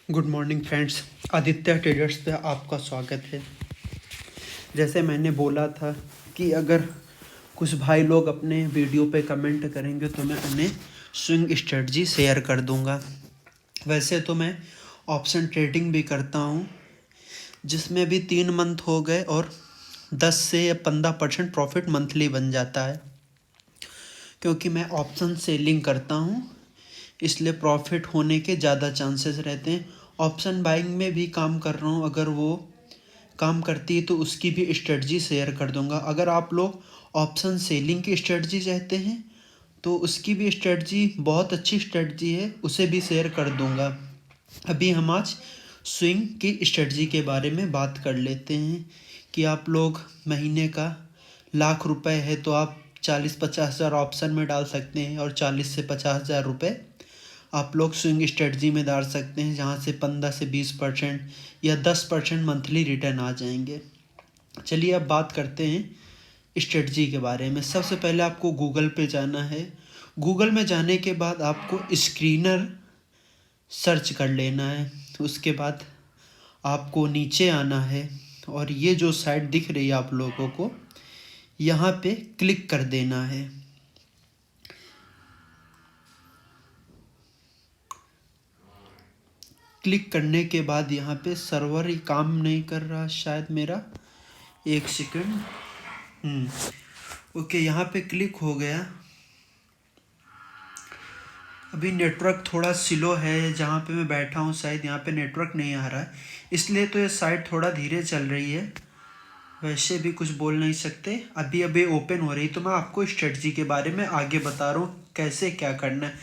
Good morning friends, Aditya traders पे आपका स्वागत है। जैसे मैंने बोला था कि अगर कुछ भाई लोग अपने वीडियो पे कमेंट करेंगे तो मैं उन्हें स्विंग स्ट्रेटजी शेयर कर दूंगा। वैसे तो मैं ऑप्शन ट्रेडिंग भी करता हूँ, जिसमें भी 3 मंथ हो गए और 10 से 15% प्रॉफिट मंथली बन जाता है। क्योंकि मैं ऑप्शन सेलिंग करता हूँ, इसलिए प्रॉफिट होने के ज़्यादा चांसेस रहते हैं। ऑप्शन बाइंग में भी काम कर रहा हूँ, अगर वो काम करती है तो उसकी भी स्ट्रेटजी शेयर कर दूंगा। अगर आप लोग ऑप्शन सेलिंग की स्ट्रेटजी चाहते हैं तो उसकी भी स्ट्रेटजी बहुत अच्छी स्ट्रेटजी है, उसे भी शेयर कर दूंगा। अभी हम आज स्विंग की स्ट्रेटजी के बारे में बात कर लेते हैं कि आप लोग महीने का ₹1,00,000 है तो आप 40-50 हज़ार ऑप्शन में डाल सकते हैं और 40 से 50 हज़ार आप लोग स्विंग स्ट्रेटजी में डाल सकते हैं, जहाँ से 15 से 20% या 10% मंथली रिटर्न आ जाएंगे। चलिए अब बात करते हैं स्ट्रेटजी के बारे में। सबसे पहले आपको गूगल पे जाना है। गूगल में जाने के बाद आपको स्क्रीनर सर्च कर लेना है। उसके बाद आपको नीचे आना है और ये जो साइट दिख रही है आप लोगों को, यहाँ पे क्लिक कर देना है। क्लिक करने के बाद यहाँ पे सर्वर ही काम नहीं कर रहा शायद मेरा, एक सेकंड। ओके, यहाँ पे क्लिक हो गया। अभी नेटवर्क थोड़ा स्लो है, जहाँ पे मैं बैठा हूँ शायद यहाँ पे नेटवर्क नहीं आ रहा है, इसलिए तो ये साइट थोड़ा धीरे चल रही है। वैसे भी कुछ बोल नहीं सकते। अभी अभी ओपन हो रही, तो मैं आपको स्ट्रेटजी के बारे में आगे बता रहा हूँ कैसे क्या करना है।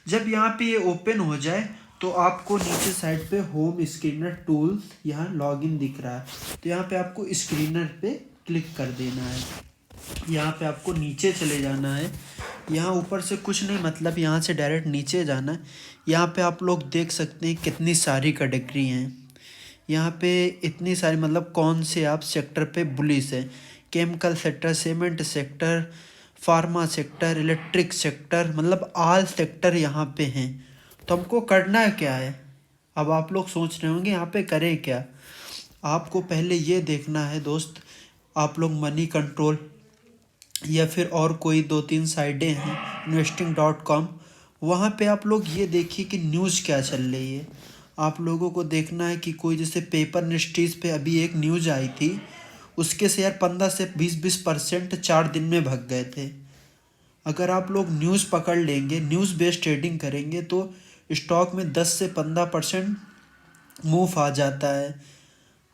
जब यहाँ पे ये ओपन हो जाए तो आपको नीचे साइड पे होम स्क्रीनर टूल्स यहाँ लॉगिन दिख रहा है, तो यहाँ पे आपको स्क्रीनर पे क्लिक कर देना है। यहाँ पे आपको नीचे चले जाना है। यहाँ ऊपर से कुछ नहीं, मतलब यहाँ से डायरेक्ट नीचे जाना है। यहाँ पे आप लोग देख सकते हैं कितनी सारी कैटेगरी हैं। यहाँ पे इतनी सारी, मतलब कौन से आप सेक्टर पे बुलिश है। Chemical sector, cement sector, pharma sector, electric sector, मतलब ऑल सेक्टर यहाँ पे हैं। तो हमको करना क्या है? अब आप लोग सोच रहे होंगे यहाँ पे करें क्या। आपको पहले ये देखना है दोस्त, आप लोग मनी कंट्रोल या फिर और कोई 2-3 साइटें हैं investing.com, वहाँ पे आप लोग ये देखिए कि न्यूज़ क्या चल रही है। आप लोगों को देखना है कि कोई जैसे पेपर इंडस्ट्रीज़ पे अभी एक न्यूज़ आई थी, उसके शेयर 15 से 20% 4 दिन में भाग गए थे। अगर आप लोग न्यूज़ पकड़ लेंगे, न्यूज़ बेस्ड ट्रेडिंग करेंगे तो स्टॉक में 10 से 15% मूव आ जाता है।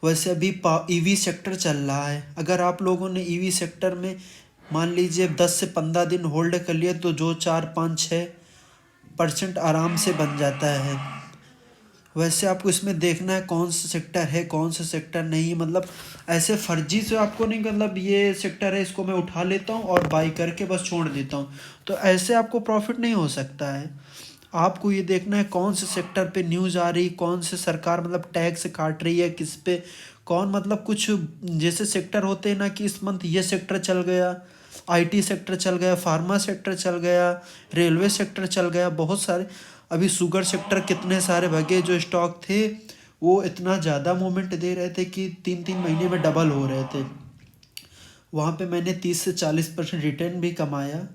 वैसे अभी ईवी सेक्टर चल रहा है, अगर आप लोगों ने ईवी सेक्टर में मान लीजिए 10 से 15 दिन होल्ड कर लिया तो जो 4-5-6% आराम से बन जाता है। वैसे आपको इसमें देखना है कौन सा सेक्टर है कौन सा सेक्टर नहीं, मतलब ऐसे फर्जी से आपको नहीं, मतलब ये सेक्टर है इसको मैं उठा लेता हूँ और बाई करके बस छोड़ देता हूँ, तो ऐसे आपको प्रॉफिट नहीं हो सकता है। आपको ये देखना है कौन से सेक्टर पे न्यूज़ आ रही, कौन से सरकार मतलब टैक्स काट रही है किस पे, कौन मतलब कुछ जैसे सेक्टर होते हैं ना कि इस मंथ ये सेक्टर चल गया, आईटी सेक्टर चल गया, फार्मा सेक्टर चल गया, रेलवे सेक्टर चल गया, बहुत सारे। अभी शुगर सेक्टर कितने सारे भगे, जो स्टॉक थे वो इतना ज़्यादा मूवमेंट दे रहे थे कि 3-3 महीने में डबल हो रहे थे। वहाँ पे मैंने 30 से 40% रिटर्न भी कमाया,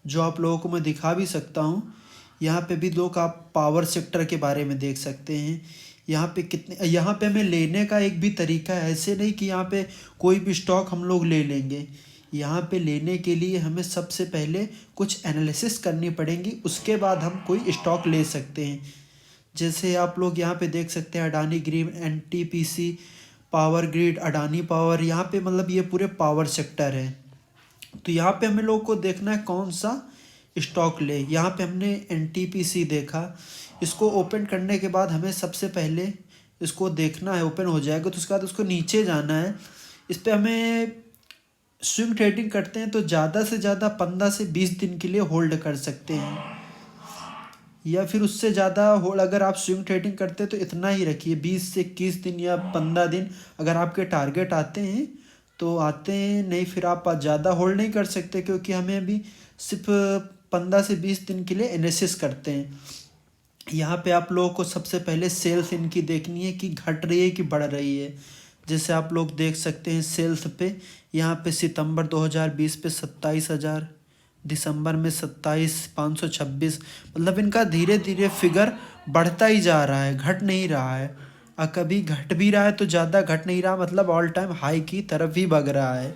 जो आप लोगों को मैं दिखा भी सकता हूँ। यहाँ पे भी लोग आप पावर सेक्टर के बारे में देख सकते हैं। यहाँ पे कितने, यहाँ पे हमें लेने का एक भी तरीका है, ऐसे नहीं कि यहाँ पे कोई भी स्टॉक हम लोग ले लेंगे। यहाँ पे लेने के लिए हमें सबसे पहले कुछ एनालिसिस करनी पड़ेगी, उसके बाद हम कोई स्टॉक ले सकते हैं। जैसे आप लोग यहाँ पे देख सकते हैं Adani green, NTPC, power grid, Adani power, यहाँ पे मतलब ये पूरे पावर सेक्टर है। तो यहाँ पे हमें लोग को देखना है कौन सा स्टॉक ले। यहाँ पे हमने एनटीपीसी देखा, इसको ओपन करने के बाद हमें सबसे पहले इसको देखना है, ओपन हो जाएगा तो उसके बाद उसको नीचे जाना है। इस पर हमें स्विंग ट्रेडिंग करते हैं तो ज़्यादा से ज़्यादा 15 से 20 दिन के लिए होल्ड कर सकते हैं, या फिर उससे ज़्यादा होल्ड। अगर आप स्विंग ट्रेडिंग करते हैं तो इतना ही रखिए, 20 से 21 दिन या 15 दिन अगर आपके टारगेट आते हैं तो आते हैं, नहीं फिर आप ज़्यादा होल्ड नहीं कर सकते, क्योंकि हमें अभी सिर्फ 15 से 20 दिन के लिए एनालिसिस करते हैं। यहाँ पे आप लोगों को सबसे पहले सेल्स इनकी देखनी है कि घट रही है कि बढ़ रही है। जैसे आप लोग देख सकते हैं सेल्स पे, यहाँ पे सितंबर 2020 पे 27,000, दिसंबर में 27,526, मतलब इनका धीरे धीरे फिगर बढ़ता ही जा रहा है, घट नहीं रहा है। और कभी घट भी रहा है तो ज़्यादा घट नहीं रहा, मतलब ऑल टाइम हाई की तरफ ही भाग रहा है।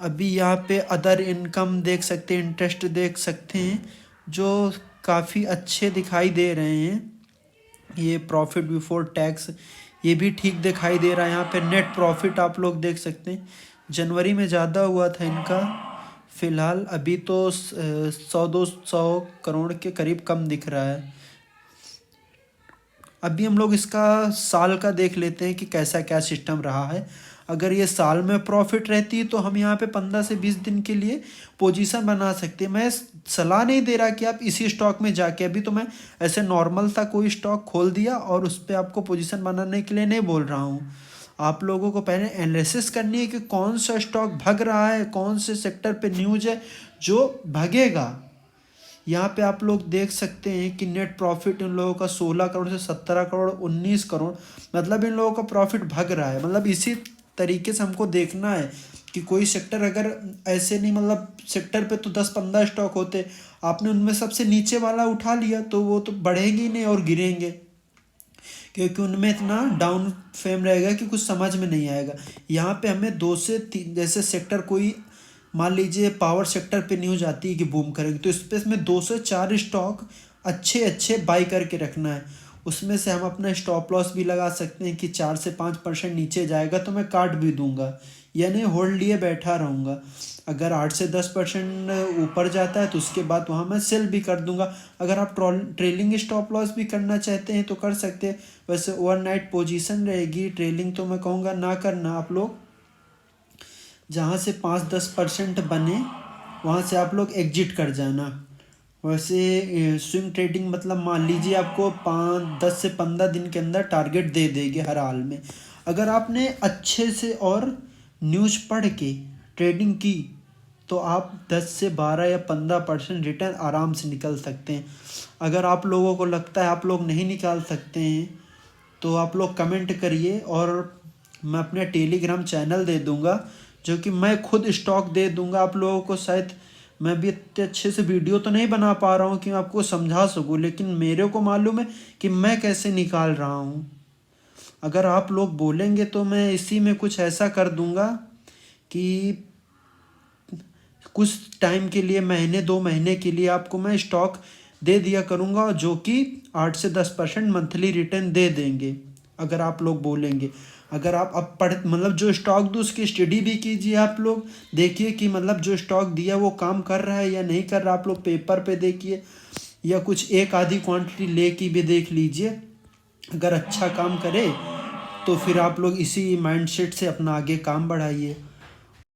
अभी यहाँ पे अदर इनकम देख सकते हैं, इंटरेस्ट देख सकते हैं, जो काफ़ी अच्छे दिखाई दे रहे हैं। ये प्रॉफिट बिफोर टैक्स ये भी ठीक दिखाई दे रहा है। यहाँ पे नेट प्रॉफिट आप लोग देख सकते हैं, जनवरी में ज़्यादा हुआ था इनका, फिलहाल अभी तो 100-200 करोड़ के करीब कम दिख रहा है। अभी हम लोग इसका साल का देख लेते हैं कि कैसा क्या सिस्टम रहा है। अगर ये साल में प्रॉफिट रहती है तो हम यहाँ पे 15 से 20 दिन के लिए पोजीशन बना सकते हैं। मैं सलाह नहीं दे रहा कि आप इसी स्टॉक में जाके, अभी तो मैं ऐसे नॉर्मल था कोई स्टॉक खोल दिया और उस पर आपको पोजीशन बनाने के लिए नहीं बोल रहा हूँ। आप लोगों को पहले एनालिसिस करनी है कि कौन सा स्टॉक भाग रहा है, कौन से सेक्टर पे न्यूज है जो भागेगा। यहाँ पे आप लोग देख सकते हैं कि नेट प्रॉफिट इन लोगों का 16 करोड़ से 17 करोड़ 19 करोड़, मतलब इन लोगों का प्रॉफिट भाग रहा है। मतलब इसी तरीके से हमको देखना है कि कोई सेक्टर अगर ऐसे नहीं, मतलब सेक्टर पे तो 10-15 स्टॉक होते, आपने उनमें सबसे नीचे वाला उठा लिया तो वो तो बढ़ेगी नहीं और गिरेंगे, क्योंकि उनमें इतना डाउन फेम रहेगा कि कुछ समझ में नहीं आएगा। यहाँ पे हमें 2 से 3 जैसे सेक्टर, कोई मान लीजिए पावर सेक्टर पे न्यूज आती है कि बूम करेगी, तो इस पे इसमें 2 से 4 स्टॉक अच्छे अच्छे बाई करके रखना है। उसमें से हम अपना स्टॉप लॉस भी लगा सकते हैं कि 4 से 5% नीचे जाएगा तो मैं काट भी दूंगा, यानी होल्ड लिए बैठा रहूँगा। अगर 8 से 10% ऊपर जाता है तो उसके बाद वहाँ मैं सेल भी कर दूंगा। अगर आप ट्रेलिंग स्टॉप लॉस भी करना चाहते हैं तो कर सकते हैं। वैसे ओवरनाइट पोजीशन रहेगी, ट्रेलिंग तो मैं कहूँगा ना करना। आप लोग जहाँ से 5-10% बने वहाँ से आप लोग एग्जिट कर जाना। वैसे स्विंग ट्रेडिंग मतलब मान लीजिए आपको 5-10 से 15 दिन के अंदर टारगेट दे देगी हर हाल में। अगर आपने अच्छे से और न्यूज़ पढ़ के ट्रेडिंग की तो आप 10 से 12 या 15% रिटर्न आराम से निकल सकते हैं। अगर आप लोगों को लगता है आप लोग नहीं निकाल सकते हैं तो आप लोग कमेंट करिए, और मैं अपने टेलीग्राम चैनल दे दूंगा जो कि मैं खुद स्टॉक दे दूंगा आप लोगों को। शायद मैं भी इतने अच्छे से वीडियो तो नहीं बना पा रहा हूँ कि मैं आपको समझा सकूँ, लेकिन मेरे को मालूम है कि मैं कैसे निकाल रहा हूँ। अगर आप लोग बोलेंगे तो मैं इसी में कुछ ऐसा कर दूंगा कि कुछ टाइम के लिए, महीने 2 महीने के लिए आपको मैं स्टॉक दे दिया करूँगा जो कि 8 से 10% मंथली रिटर्न दे देंगे, अगर आप लोग बोलेंगे। अगर आप अब पढ़ मतलब जो स्टॉक दूँ उसकी स्टडी भी कीजिए, आप लोग देखिए कि मतलब जो स्टॉक दिया वो काम कर रहा है या नहीं कर रहा। आप लोग पेपर पे देखिए या कुछ एक आधी क्वांटिटी ले की भी देख लीजिए। अगर अच्छा काम करे तो फिर आप लोग इसी माइंडसेट से अपना आगे काम बढ़ाइए।